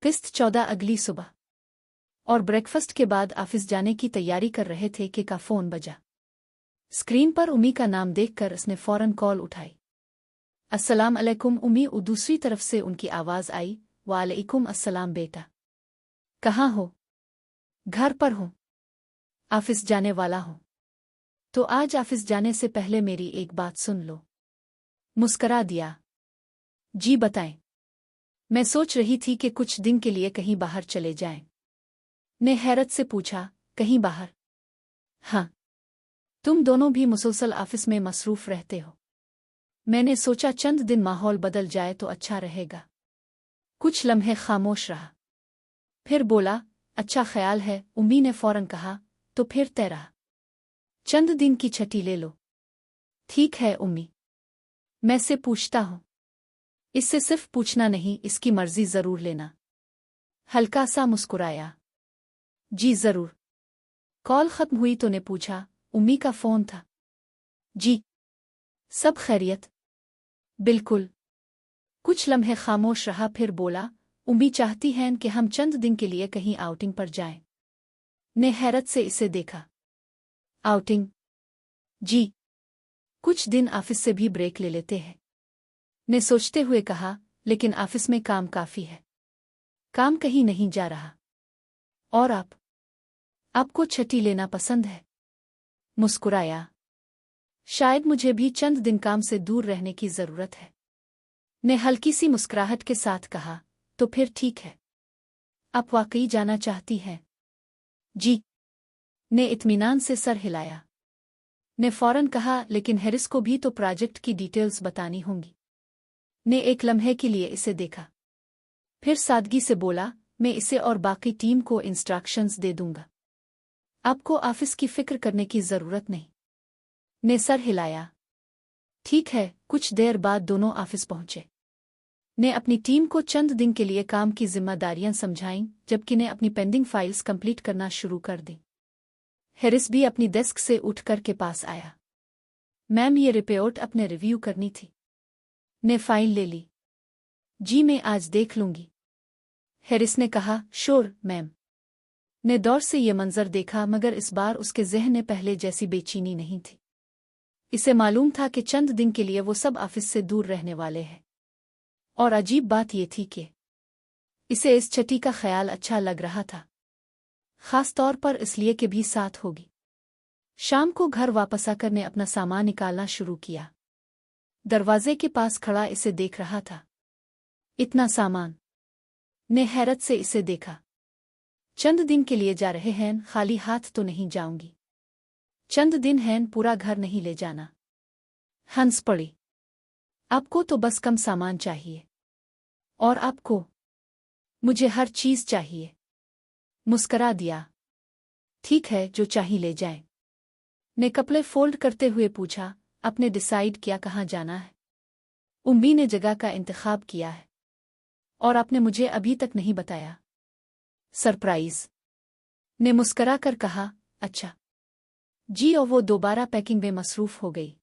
किस्त 14 अगली सुबह और ब्रेकफास्ट के बाद ऑफिस जाने की तैयारी कर रहे थे कि का फोन बजा। स्क्रीन पर उमी का नाम देखकर उसने फौरन कॉल उठाई। अस्सलाम अलैकुम उमी। दूसरी तरफ से उनकी आवाज़ आई, वालेकुम अस्सलाम बेटा, कहाँ हो? घर पर हूँ, ऑफिस जाने वाला हूँ। तो आज ऑफिस जाने से पहले मेरी एक बात सुन लो। मुस्करा दिया। जी बताएं। मैं सोच रही थी कि कुछ दिन के लिए कहीं बाहर चले जाएं। ने हैरत से पूछा, कहीं बाहर? हाँ, तुम दोनों भी मुसलसल ऑफिस में मसरूफ रहते हो। मैंने सोचा चंद दिन माहौल बदल जाए तो अच्छा रहेगा। कुछ लम्हे खामोश रहा, फिर बोला, अच्छा ख्याल है। उम्मी ने फौरन कहा, तो फिर तय रहा। चंद दिन की छुट्टी ले लो। ठीक है उम्मी, मैं से पूछता हूँ। इससे सिर्फ पूछना नहीं, इसकी मर्जी जरूर लेना। हल्का सा मुस्कुराया। जी जरूर। कॉल खत्म हुई तो ने पूछा, उम्मी का फोन था? जी। सब खैरियत? बिल्कुल। कुछ लम्हे खामोश रहा, फिर बोला, उम्मी चाहती हैं कि हम चंद दिन के लिए कहीं आउटिंग पर जाएं। ने हैरत से इसे देखा। आउटिंग? जी, कुछ दिन ऑफिस से भी ब्रेक ले लेते हैं। ने सोचते हुए कहा, लेकिन ऑफिस में काम काफी है। काम कहीं नहीं जा रहा। और आपको छुट्टी लेना पसंद है? मुस्कुराया। शायद मुझे भी चंद दिन काम से दूर रहने की जरूरत है। ने हल्की सी मुस्कुराहट के साथ कहा, तो फिर ठीक है। आप वाकई जाना चाहती हैं? जी। ने इत्मीनान से सर हिलाया। ने फौरन कहा, लेकिन हैरिस को भी तो प्रोजेक्ट की डिटेल्स बतानी होंगी। ने एक लम्हे के लिए इसे देखा, फिर सादगी से बोला, मैं इसे और बाकी टीम को इंस्ट्रक्शंस दे दूंगा। आपको ऑफिस की फिक्र करने की जरूरत नहीं। ने सर हिलाया। ठीक है। कुछ देर बाद दोनों ऑफिस पहुंचे। ने अपनी टीम को चंद दिन के लिए काम की जिम्मेदारियां समझाईं, जबकि ने अपनी पेंडिंग फाइल्स कंप्लीट करना शुरू कर दी। हैरिस भी अपनी डेस्क से उठकर के पास आया। मैम, ये रिपोर्ट अपने रिव्यू करनी थी। ने फाइल ले ली। जी मैं आज देख लूंगी, हैरिस ने कहा। Sure ma'am. ने दौर से ये मंजर देखा, मगर इस बार उसके ज़हन में पहले जैसी बेचैनी नहीं थी। इसे मालूम था कि चंद दिन के लिए वो सब ऑफिस से दूर रहने वाले हैं। और अजीब बात ये थी कि इसे इस छुट्टी का ख्याल अच्छा लग रहा था, खास तौर पर इसलिए कि भी साथ होगी। शाम को घर वापस आकर ने अपना सामान निकालना शुरू किया। दरवाजे के पास खड़ा इसे देख रहा था। इतना सामान? ने हैरत से इसे देखा। चंद दिन के लिए जा रहे हैं, खाली हाथ तो नहीं जाऊंगी। चंद दिन हैं, पूरा घर नहीं ले जाना। हंस पड़ी। आपको तो बस कम सामान चाहिए। और आपको? मुझे हर चीज चाहिए। मुस्करा दिया। ठीक है, जो चाहिए ले जाएं। ने कपड़े फोल्ड करते हुए पूछा, आपने डिसाइड किया कहाँ जाना है? उम्मी ने जगह का इंतखाब किया है। और आपने मुझे अभी तक नहीं बताया। सरप्राइज। ने मुस्करा कर कहा, अच्छा। जी। और वो दोबारा पैकिंग में मसरूफ हो गई।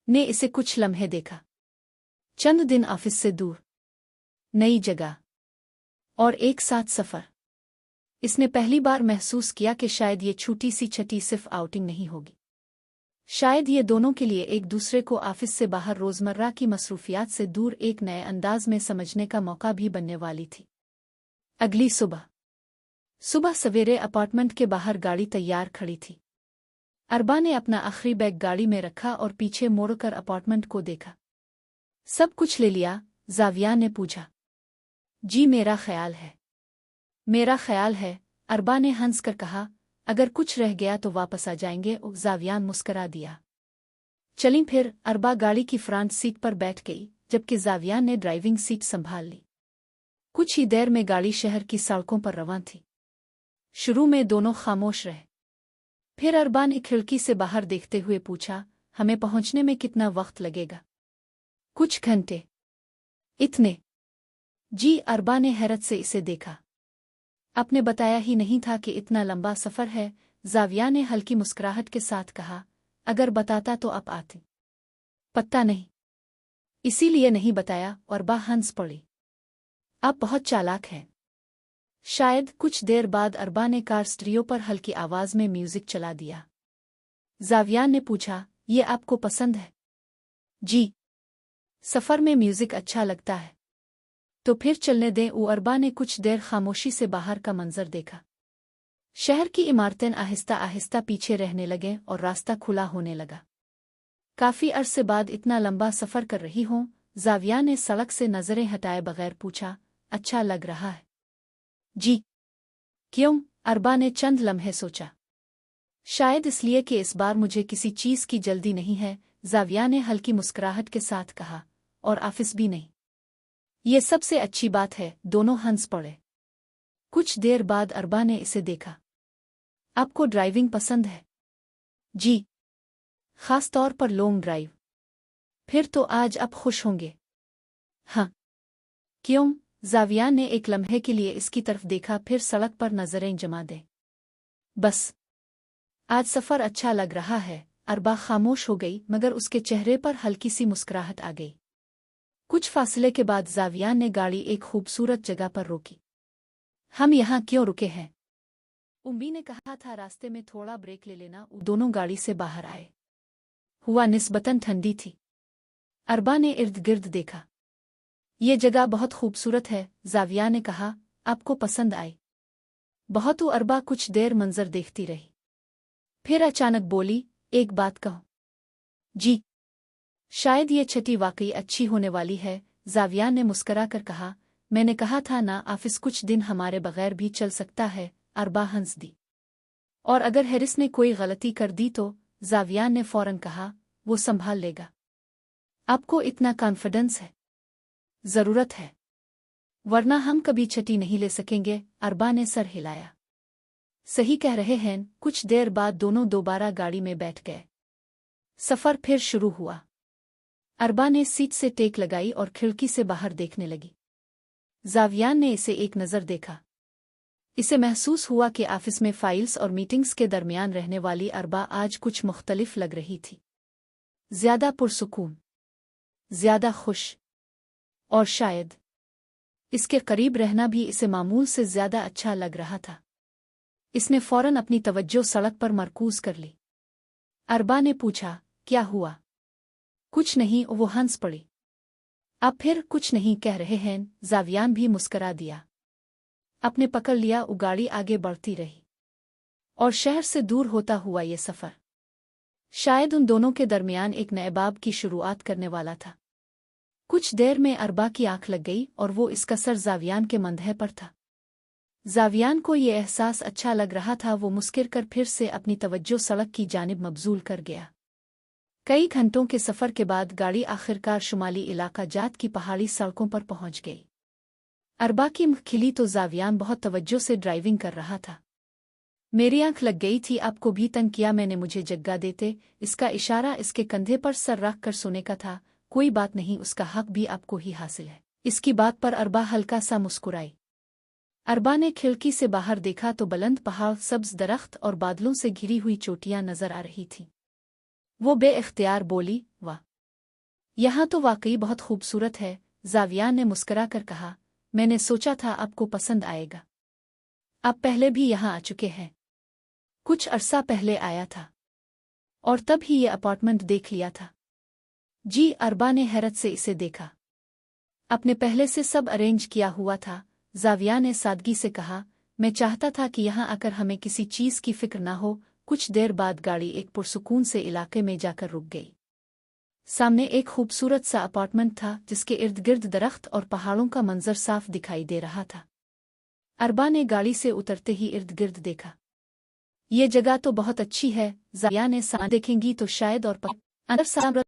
ने इसे कुछ लम्हे देखा। चंद दिन ऑफिस से दूर, नई जगह और एक साथ सफर। इसने पहली बार महसूस किया कि शायद ये छोटी सी छुट्टी सिर्फ आउटिंग नहीं होगी। शायद ये दोनों के लिए एक दूसरे को ऑफिस से बाहर रोजमर्रा की मसरूफियात से दूर एक नए अंदाज में समझने का मौका भी बनने वाली थी। अगली सुबह सवेरे अपार्टमेंट के बाहर गाड़ी तैयार खड़ी थी। अरबा ने अपना आखिरी बैग गाड़ी में रखा और पीछे मुड़कर अपार्टमेंट को देखा। सब कुछ ले लिया? जाविया ने पूछा। जी मेरा ख्याल है। मेरा ख्याल है, अरबा ने हंसकर कहा। अगर कुछ रह गया तो वापस आ जाएंगे। जावियान मुस्करा दिया। चलीं फिर। अरबा गाड़ी की फ्रंट सीट पर बैठ गई, जबकि जावियान ने ड्राइविंग सीट संभाल ली। कुछ ही देर में गाड़ी शहर की सड़कों पर रवां थी। शुरू में दोनों खामोश रहे। फिर अरबा ने खिड़की से बाहर देखते हुए पूछा, हमें पहुंचने में कितना वक्त लगेगा? कुछ घंटे। इतने? जी। अरबा ने हैरत से इसे देखा। आपने बताया ही नहीं था कि इतना लंबा सफर है। जाविया ने हल्की मुस्कुराहट के साथ कहा, अगर बताता तो आप आते। पता नहीं, इसीलिए नहीं बताया। अरबा हंस पड़ी। आप बहुत चालाक हैं। शायद कुछ देर बाद अरबा ने कार स्टीरियो पर हल्की आवाज में म्यूजिक चला दिया। जावियान ने पूछा, ये आपको पसंद है? जी, सफर में म्यूजिक अच्छा लगता है। तो फिर चलने दें। अरबा ने कुछ देर खामोशी से बाहर का मंजर देखा। शहर की इमारतें आहिस्ता आहिस्ता पीछे रहने लगे और रास्ता खुला होने लगा। काफी अरसे बाद इतना लंबा सफर कर रही हूं, जाविया ने सड़क से नजरें हटाए बगैर पूछा। अच्छा लग रहा है? जी। क्यों? अरबा ने चंद लम्हे सोचा। शायद इसलिए कि इस बार मुझे किसी चीज की जल्दी नहीं है, जाविया ने हल्की मुस्कुराहट के साथ कहा। और ऑफिस भी नहीं। ये सबसे अच्छी बात है। दोनों हंस पड़े। कुछ देर बाद अरबा ने इसे देखा। आपको ड्राइविंग पसंद है? जी, खास तौर पर लॉन्ग ड्राइव। फिर तो आज आप खुश होंगे। हाँ। क्यों? जाविया ने एक लम्हे के लिए इसकी तरफ देखा, फिर सड़क पर नजरें जमा दे। बस आज सफर अच्छा लग रहा है। अरबा खामोश हो गई, मगर उसके चेहरे पर हल्की सी मुस्कुराहट आ गई। कुछ फासले के बाद जाविया ने गाड़ी एक खूबसूरत जगह पर रोकी। हम यहाँ क्यों रुके हैं? उम्मी ने कहा था रास्ते में थोड़ा ब्रेक ले लेना। दोनों गाड़ी से बाहर आए। हुआ निस्बतन ठंडी थी। अरबा ने इर्द गिर्द देखा। ये जगह बहुत खूबसूरत है, जाविया ने कहा। आपको पसंद आई? बहुत। अरबा कुछ देर मंजर देखती रही, फिर अचानक बोली, एक बात कहो? जी। शायद ये छठी वाकई अच्छी होने वाली है, जाविया ने मुस्करा कर कहा। मैंने कहा था ना, ऑफिस कुछ दिन हमारे बगैर भी चल सकता है। अरबा हंस दी। और अगर हैरिस ने कोई गलती कर दी तो? जाविया ने फौरन कहा। वो संभाल लेगा। आपको इतना कॉन्फिडेंस है? जरूरत है, वरना हम कभी छठी नहीं ले सकेंगे। अरबा ने सर हिलाया। सही कह रहे हैं। कुछ देर बाद दोनों दोबारा गाड़ी में बैठ गए। सफर फिर शुरू हुआ। अरबा ने सीट से टेक लगाई और खिड़की से बाहर देखने लगी। जावियान ने इसे एक नज़र देखा। इसे महसूस हुआ कि ऑफिस में फाइल्स और मीटिंग्स के दरमियान रहने वाली अरबा आज कुछ मुख्तलिफ लग रही थी। ज्यादा पुरसुकून, ज्यादा खुश, और शायद इसके करीब रहना भी इसे मामूल से ज्यादा अच्छा लग रहा था। इसने फौरन अपनी तवज्जो सड़क पर मरकूज कर ली। अरबा ने पूछा, क्या हुआ? कुछ नहीं। वो हंस पड़ी। अब फिर कुछ नहीं कह रहे हैं? जावियान भी मुस्करा दिया। अपने पकड़ लिया। गाड़ी आगे बढ़ती रही और शहर से दूर होता हुआ ये सफर शायद उन दोनों के दरमियान एक नए बाब की शुरुआत करने वाला था। कुछ देर में अरबा की आंख लग गई और वो इसका सर जावियान के मंधे पर था। जावियान को ये एहसास अच्छा लग रहा था। वो मुस्किर कर फिर से अपनी तवज्जो सड़क की जानिब मबजूल कर गया। कई घंटों के सफर के बाद गाड़ी आखिरकार शुमाली इलाका जात की पहाड़ी सड़कों पर पहुंच गई। अरबा की आंख खिली तो जावियान बहुत तवज्जो से ड्राइविंग कर रहा था। मेरी आंख लग गई थी। आपको भी तंग किया मैंने? मुझे जग्गा देते। इसका इशारा इसके कंधे पर सर रख कर सोने का था। कोई बात नहीं, उसका हक भी आपको ही हासिल है। इसकी बात पर अरबा हल्का सा मुस्कुराई। अरबा ने खिड़की से बाहर देखा तो बुलंद पहाड़, सब्ज दरख्त और बादलों से घिरी हुई चोटियां नजर आ रही थीं। वो बेइख्तियार बोली, वाह, यहाँ तो वाकई बहुत खूबसूरत है। जाविया ने मुस्करा कर कहा। मैंने सोचा था आपको पसंद आएगा। आप पहले भी यहाँ आ चुके हैं? कुछ अरसा पहले आया था, और तब ही ये अपार्टमेंट देख लिया था। जी। अरबा ने हैरत से इसे देखा। अपने पहले से सब अरेंज किया हुआ था। जाविया ने सादगी से कहा। मैं चाहता था कि यहाँ आकर हमें किसी चीज की फिक्र ना हो। कुछ देर बाद गाड़ी एक पुरसुकून से इलाके में जाकर रुक गई। सामने एक खूबसूरत सा अपार्टमेंट था, जिसके इर्द गिर्द दरख्त और पहाड़ों का मंजर साफ दिखाई दे रहा था। अरबा ने गाड़ी से उतरते ही इर्द गिर्द देखा। ये जगह तो बहुत अच्छी है। जाविया ने सामान देखेंगी तो शायद और अंदर